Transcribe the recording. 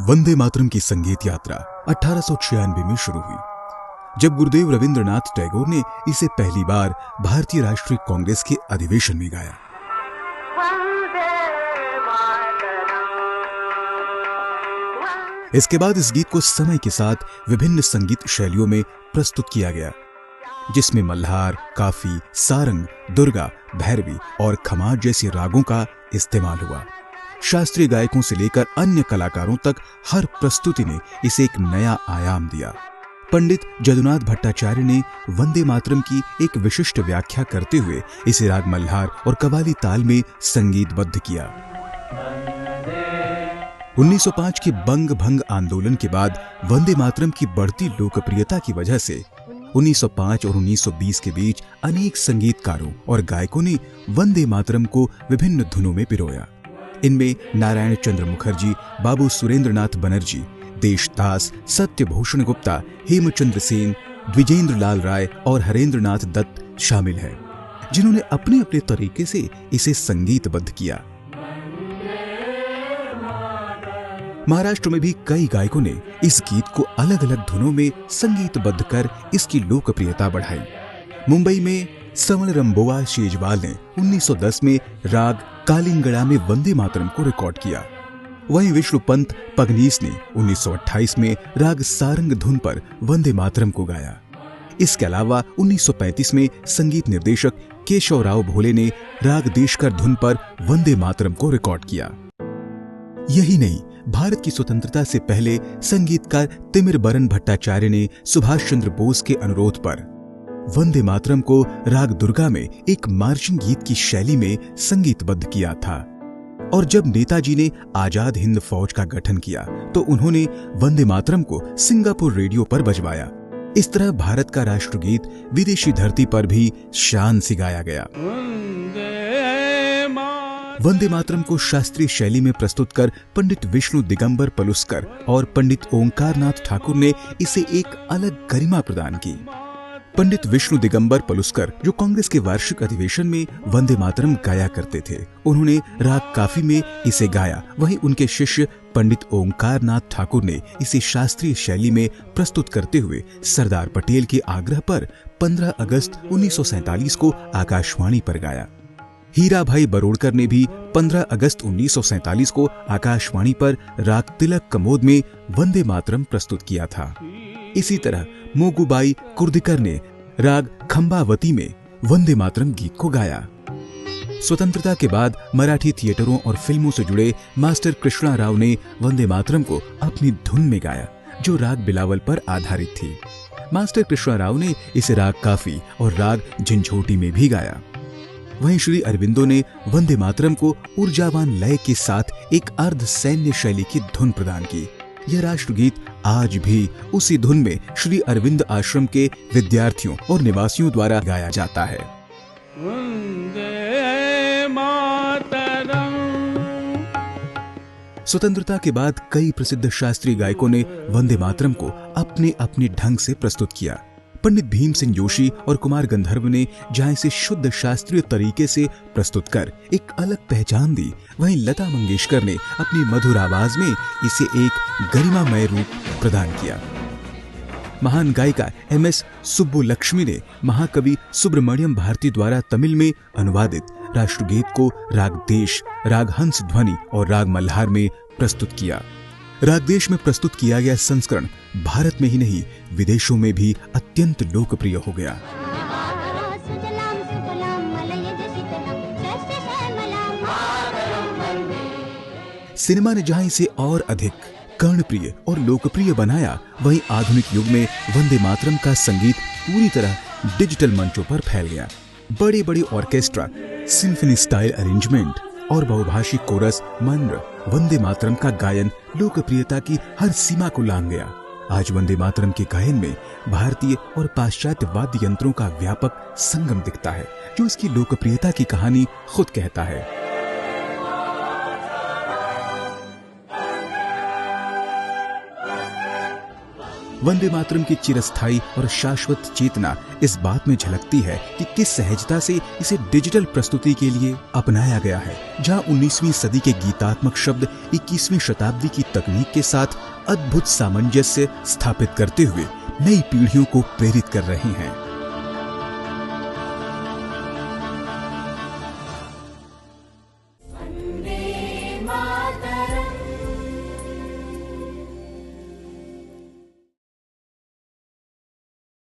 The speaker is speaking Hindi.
वंदे मातरम की संगीत यात्रा 1896 में शुरू हुई, जब गुरुदेव रविंद्रनाथ टैगोर ने इसे पहली बार भारतीय राष्ट्रीय कांग्रेस के अधिवेशन में गाया। इसके बाद इस गीत को समय के साथ विभिन्न संगीत शैलियों में प्रस्तुत किया गया, जिसमें मल्हार, काफी, सारंग, दुर्गा, भैरवी और खमार जैसे रागों का इस्तेमाल हुआ। शास्त्रीय गायकों से लेकर अन्य कलाकारों तक हर प्रस्तुति ने इसे एक नया आयाम दिया। पंडित जदुनाथ भट्टाचार्य ने वंदे मातरम की एक विशिष्ट व्याख्या करते हुए इसे राग मल्हार और कव्वाली ताल में संगीतबद्ध किया। 1905 के बंग भंग आंदोलन के बाद वंदे मातरम की बढ़ती लोकप्रियता की वजह से 1905 और 1920 के बीच अनेक संगीतकारों और गायकों ने वंदे मातरम को विभिन्न धुनों में पिरोया। इनमें नारायण चंद्र मुखर्जी, बाबू सुरेंद्रनाथ बनर्जी, देशदास, सत्यभूषण गुप्ता, हेमचंद्र सेन, द्विजेंद्र लाल राय और हरेंद्रनाथ दत्त शामिल हैं, जिन्होंने अपने अपने तरीके से इसे संगीतबद्ध किया। महाराष्ट्र में भी कई गायकों ने इस गीत को अलग अलग धुनों में संगीतबद्ध कर इसकी लोकप्रियता बढ़ाई। मुंबई में समल रंबोआ शेजवाल ने 1910 में राग कालिंगड़ा में वंदे मातरम को रिकॉर्ड किया। वहीं विष्णुपंत पगनीस ने 1928 में राग सारंग धुन पर वंदे मातरम को गाया। इसके अलावा 1935 में संगीत निर्देशक केशवराव भोले ने राग देशकर धुन पर वंदे मातरम को रिकॉर्ड किया। यही नहीं, भारत की स्वतंत्रता से पहले संगीतकार तिमिरबरन भट्टाचार्य ने सुभाष चंद्र बोस के अनुरोध पर वंदे मातरम को राग दुर्गा में एक मार्चिंग गीत की शैली में संगीतबद्ध किया था। और जब नेताजी ने आजाद हिंद फौज का गठन किया तो उन्होंने वंदे मातरम को सिंगापुर रेडियो पर बजवाया। इस तरह भारत का राष्ट्रगीत विदेशी धरती पर भी शान से गाया गया। वंदे मातरम को शास्त्रीय शैली में प्रस्तुत कर पंडित विष्णु दिगंबर पलुस्कर और पंडित ओंकारनाथ ठाकुर ने इसे एक अलग गरिमा प्रदान की। पंडित विष्णु दिगंबर पलुस्कर, जो कांग्रेस के वार्षिक अधिवेशन में वंदे मातरम गाया करते थे, उन्होंने राग काफी में इसे गाया। वहीं उनके शिष्य पंडित ओंकारनाथ ठाकुर ने इसे शास्त्रीय शैली में प्रस्तुत करते हुए सरदार पटेल के आग्रह पर 15 अगस्त 1947 को आकाशवाणी पर गाया। हीरा भाई बरोड़कर ने भी 15 अगस्त 1947 को आकाशवाणी पर राग तिलक कमोद में वंदे मातरम प्रस्तुत किया था। इसी तरह मोगूबाई कुर्दिकर ने राग खंबावती में वंदे मातरम गीत को गाया। स्वतंत्रता के बाद मराठी थिएटरों और फिल्मों से जुड़े मास्टर कृष्णा राव ने वंदे मातरम को अपनी धुन में गाया, जो राग बिलावल पर आधारित थी। मास्टर कृष्णा राव ने इसे राग काफी और राग झंझोटी में भी गाया। वहीं श्री अरविंदो ने वंदे मातरम को ऊर्जावान लय के साथ एक अर्ध सैन्य शैली की धुन प्रदान की। यह राष्ट्रगीत आज भी उसी धुन में श्री अरविंद आश्रम के विद्यार्थियों और निवासियों द्वारा गाया जाता है। स्वतंत्रता के बाद कई प्रसिद्ध शास्त्रीय गायकों ने वंदे मातरम को अपने अपने ढंग से प्रस्तुत किया। पंडित भीम सिंह जोशी और कुमार गंधर्व ने जहां इसे शुद्ध शास्त्रीय तरीके से प्रस्तुत कर एक अलग पहचान दी, वहीं लता मंगेशकर ने अपनी मधुर आवाज में इसे एक गरिमामय रूप प्रदान किया। महान गायिका MS सुब्बुलक्ष्मी ने महाकवि सुब्रमण्यम भारती द्वारा तमिल में अनुवादित राष्ट्रगीत को राग देश, राग हंस ध्वनि और राग मल्हार में प्रस्तुत किया। राग देश में प्रस्तुत किया गया संस्करण भारत में ही नहीं, विदेशों में भी अत्यंत लोकप्रिय हो गया। सिनेमा ने जहां इसे और अधिक कर्णप्रिय और लोकप्रिय बनाया, वहीं आधुनिक युग में वंदे मातरम का संगीत पूरी तरह डिजिटल मंचों पर फैल गया। बड़े बड़े ऑर्केस्ट्रा, सिम्फनी स्टाइल अरेंजमेंट और बहुभाषी कोरस मंद्र वंदे मातरम का गायन लोकप्रियता की हर सीमा को लांघ गया। आज वंदे मातरम के गायन में भारतीय और पाश्चात्य वाद्य यंत्रों का व्यापक संगम दिखता है, जो इसकी लोकप्रियता की कहानी खुद कहता है। वंदे मातरम की चिरस्थायी और शाश्वत चेतना इस बात में झलकती है कि किस सहजता से इसे डिजिटल प्रस्तुति के लिए अपनाया गया है, जहां 19वीं सदी के गीतात्मक शब्द 21वीं शताब्दी की तकनीक के साथ अद्भुत सामंजस्य स्थापित करते हुए नई पीढ़ियों को प्रेरित कर रहे हैं।